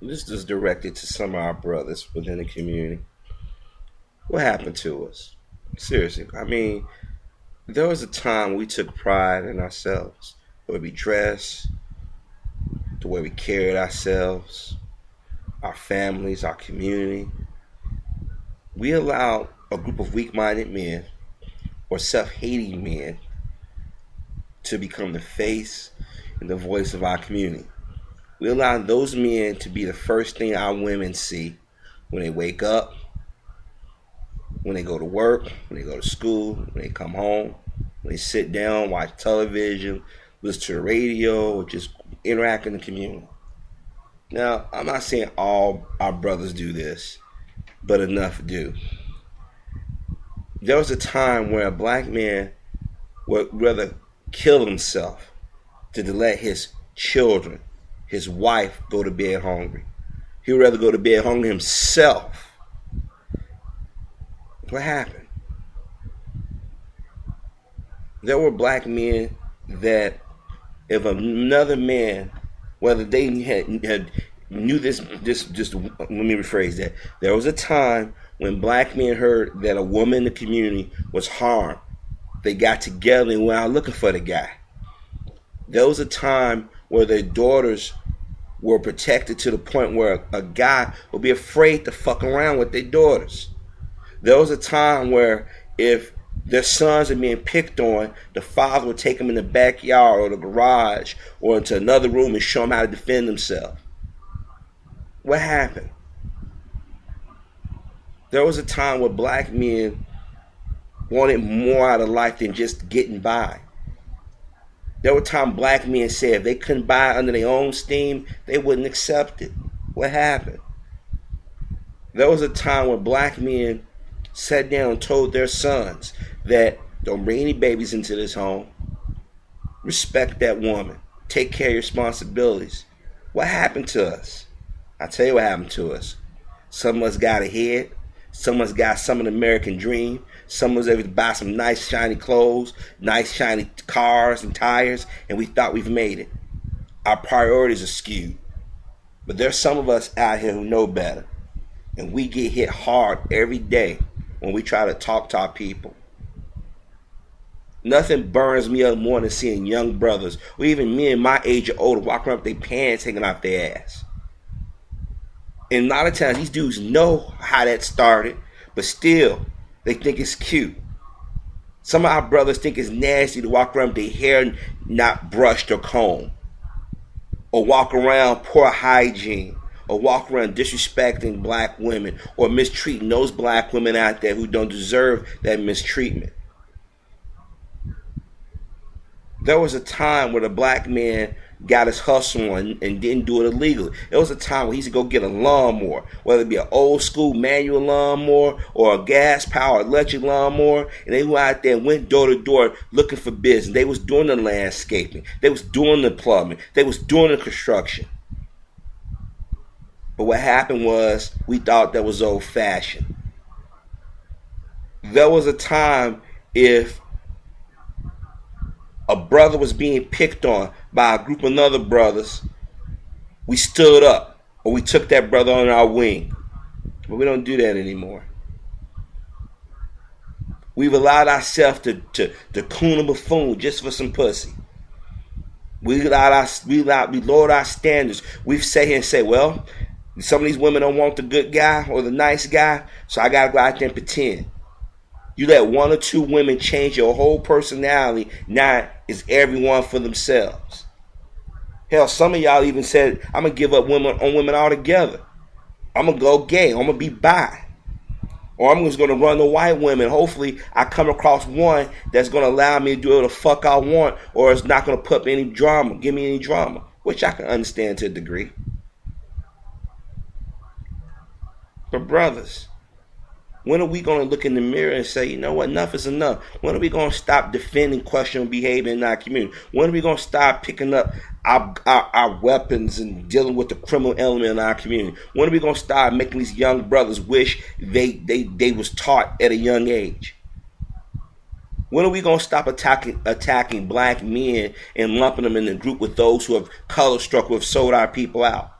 This is directed to some of our brothers within the community. What happened to us? Seriously, I mean, there was a time we took pride in ourselves, the way we dress, the way we carried ourselves, our families, our community. We allowed a group of weak-minded men or self-hating men to become the face and the voice of our community. We allow those men to be the first thing our women see when they wake up, when they go to work, when they go to school, when they come home, when they sit down, watch television, listen to the radio, or just interact in the community. Now, I'm not saying all our brothers do this, but enough do. There was a time where a black man would rather kill himself to let his children, his wife, go to bed hungry. He would rather go to bed hungry himself. What happened? There were black men that if another man, whether they had knew this, just let me rephrase that. There was a time when black men heard that a woman in the community was harmed. They got together and went out looking for the guy. There was a time where their daughters were protected to the point where a guy would be afraid to fuck around with their daughters. There was a time where if their sons are being picked on, the father would take them in the backyard or the garage or into another room and show them how to defend themselves. What happened? There was a time where black men wanted more out of life than just getting by. There were times black men said if they couldn't buy under their own steam, they wouldn't accept it. What happened? There was a time where black men sat down and told their sons that don't bring any babies into this home. Respect that woman. Take care of your responsibilities. What happened to us? I'll tell you what happened to us. Some of us got ahead. Some of us got some of the American dream. Some of us able to buy some nice shiny clothes, nice shiny cars and tires, and we thought we've made it. Our priorities are skewed. But there's some of us out here who know better. And we get hit hard every day when we try to talk to our people. Nothing burns me up more than seeing young brothers, or even men my age or older, walk around with their pants hanging off their ass. And a lot of times these dudes know how that started, but still, they think it's cute. Some of our brothers think it's nasty to walk around with their hair not brushed or combed, or walk around poor hygiene, or walk around disrespecting black women, or mistreating those black women out there who don't deserve that mistreatment. There was a time where the black man got his hustle on and didn't do it illegally. There was a time where he used to go get a lawnmower, whether it be an old school manual lawnmower or a gas powered electric lawnmower, and they went out there and went door to door looking for business. They was doing the landscaping. They was doing the plumbing. They was doing the construction. But what happened was we thought that was old fashioned. There was a time if a brother was being picked on by a group of other brothers, we stood up or we took that brother on our wing. But we don't do that anymore. We've allowed ourselves to coon a buffoon just for some pussy. We lowered our standards. We've sat here and said, well, some of these women don't want the good guy or the nice guy, so I gotta go out there and pretend. You let one or two women change your whole personality, now it's everyone for themselves. Hell, some of y'all even said, I'm going to give up women on women altogether. I'm going to go gay. I'm going to be bi. Or I'm just going to run to white women. Hopefully, I come across one that's going to allow me to do what the fuck I want, or it's not going to put me any drama, give me any drama, which I can understand to a degree. But brothers, when are we going to look in the mirror and say, you know what, enough is enough? When are we going to stop defending questionable behavior in our community? When are we going to stop picking up our weapons and dealing with the criminal element in our community? When are we going to start making these young brothers wish they was taught at a young age? When are we going to stop attacking black men and lumping them in the group with those who have color struck, who have sold our people out?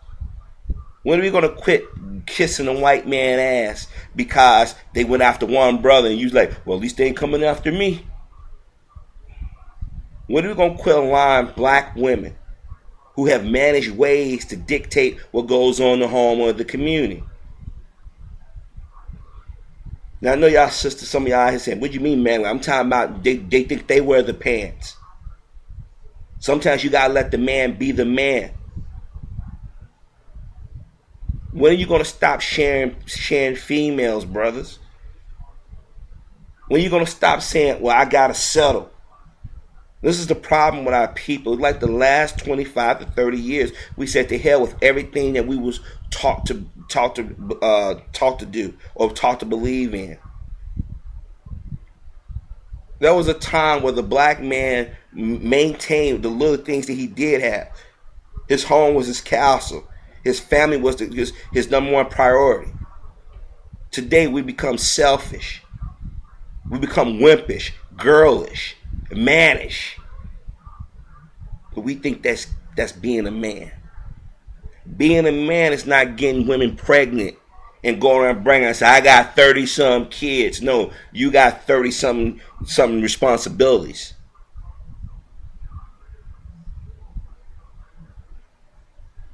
When are we gonna quit kissing a white man ass because they went after one brother and you like, well, at least they ain't coming after me? When are we gonna quit allowing black women who have managed ways to dictate what goes on in the home or the community? Now I know y'all sisters, some of y'all here saying, what do you mean, man? I'm talking about they think they wear the pants. Sometimes you gotta let the man be the man. When are you gonna stop sharing females, brothers? When are you gonna stop saying, well, I gotta settle? This is the problem with our people. Like the last 25 to 30 years, we said to hell with everything that we was taught to do or taught to believe in. There was a time where the black man maintained the little things that he did have. His home was his castle. His family was his number one priority. Today we become selfish. We become wimpish, girlish, mannish. But we think that's being a man. Being a man is not getting women pregnant and going around bringing us, I got 30-some kids. No, you got 30-something responsibilities.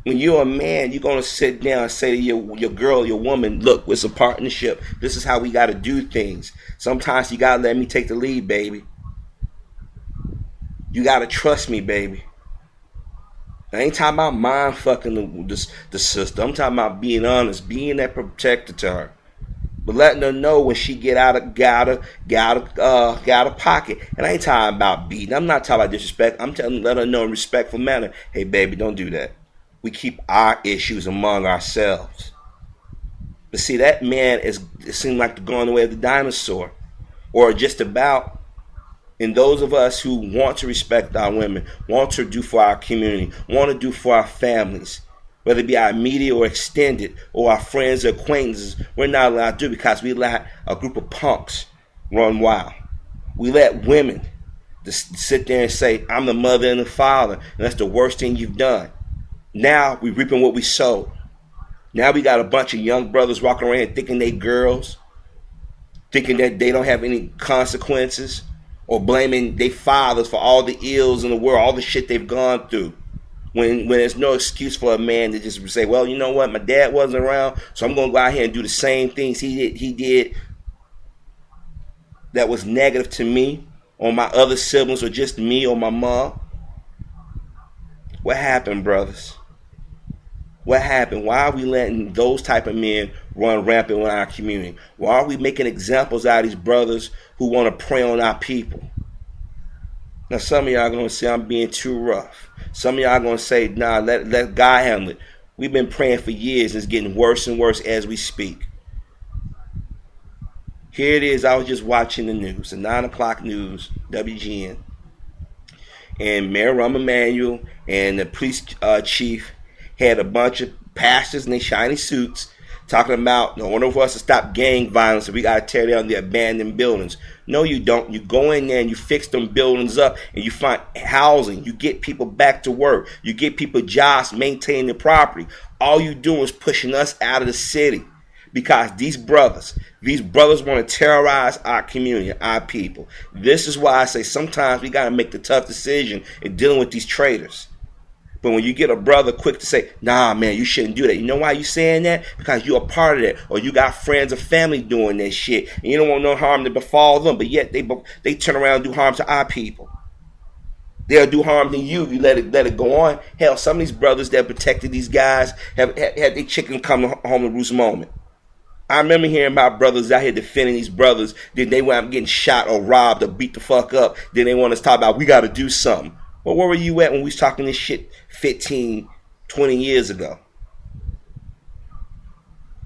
When you're a man, you're going to sit down and say to your girl, your woman, look, it's a partnership. This is how we got to do things. Sometimes you got to let me take the lead, baby. You got to trust me, baby. I ain't talking about mind fucking the sister. I'm talking about being honest, being that protector to her. But letting her know when she get out of pocket. And I ain't talking about beating. I'm not talking about disrespect. I'm telling let her know in a respectful manner. Hey, baby, don't do that. We keep our issues among ourselves. But see, that man it seems like going the way of the dinosaur. Or just about. And those of us who want to respect our women, want to do for our community, want to do for our families, whether it be our immediate or extended, or our friends or acquaintances, we're not allowed to do because we let a group of punks run wild. We let women just sit there and say, I'm the mother and the father, and that's the worst thing you've done. Now we're reaping what we sowed. Now we got a bunch of young brothers walking around thinking they girls, thinking that they don't have any consequences, or blaming their fathers for all the ills in the world, all the shit they've gone through. When there's no excuse for a man to just say, well, you know what, my dad wasn't around, so I'm going to go out here and do the same things he did that was negative to me, or my other siblings, or just me or my mom. What happened, brothers? What happened? Why are we letting those type of men run rampant in our community? Why are we making examples out of these brothers who want to prey on our people? Now, some of y'all are going to say I'm being too rough. Some of y'all are going to say, nah, let God handle it. We've been praying for years, and it's getting worse and worse as we speak. Here it is. I was just watching the news, the 9 o'clock news, WGN. And Mayor Rahm Emanuel and the police chief had a bunch of pastors in their shiny suits talking about, in order for us to stop gang violence, we got to tear down the abandoned buildings. No, you don't. You go in there and you fix them buildings up and you find housing. You get people back to work. You get people jobs, maintain the property. All you do is pushing us out of the city because these brothers want to terrorize our community, our people. This is why I say sometimes we got to make the tough decision in dealing with these traitors. But when you get a brother quick to say, nah, man, you shouldn't do that. You know why you saying that? Because you're a part of that. Or you got friends or family doing that shit. And you don't want no harm to befall them. But yet they turn around and do harm to our people. They'll do harm to you if you let it go on. Hell, some of these brothers that protected these guys have had their chicken come home to roost moment. I remember hearing about brothers out here defending these brothers. Then they went out getting shot or robbed or beat the fuck up. Then they want us to talk about we got to do something. Well, where were you at when we was talking this shit 15, 20 years ago?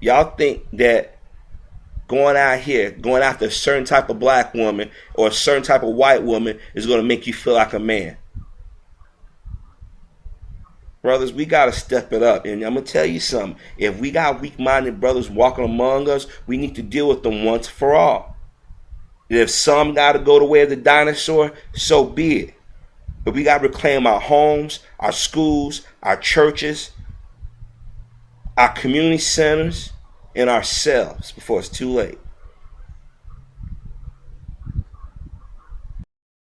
Y'all think that going out here, going after a certain type of black woman or a certain type of white woman is going to make you feel like a man? Brothers, we got to step it up. And I'm going to tell you something. If we got weak-minded brothers walking among us, we need to deal with them once for all. And if some got to go the way of the dinosaur, so be it. But we got to reclaim our homes, our schools, our churches, our community centers, and ourselves before it's too late.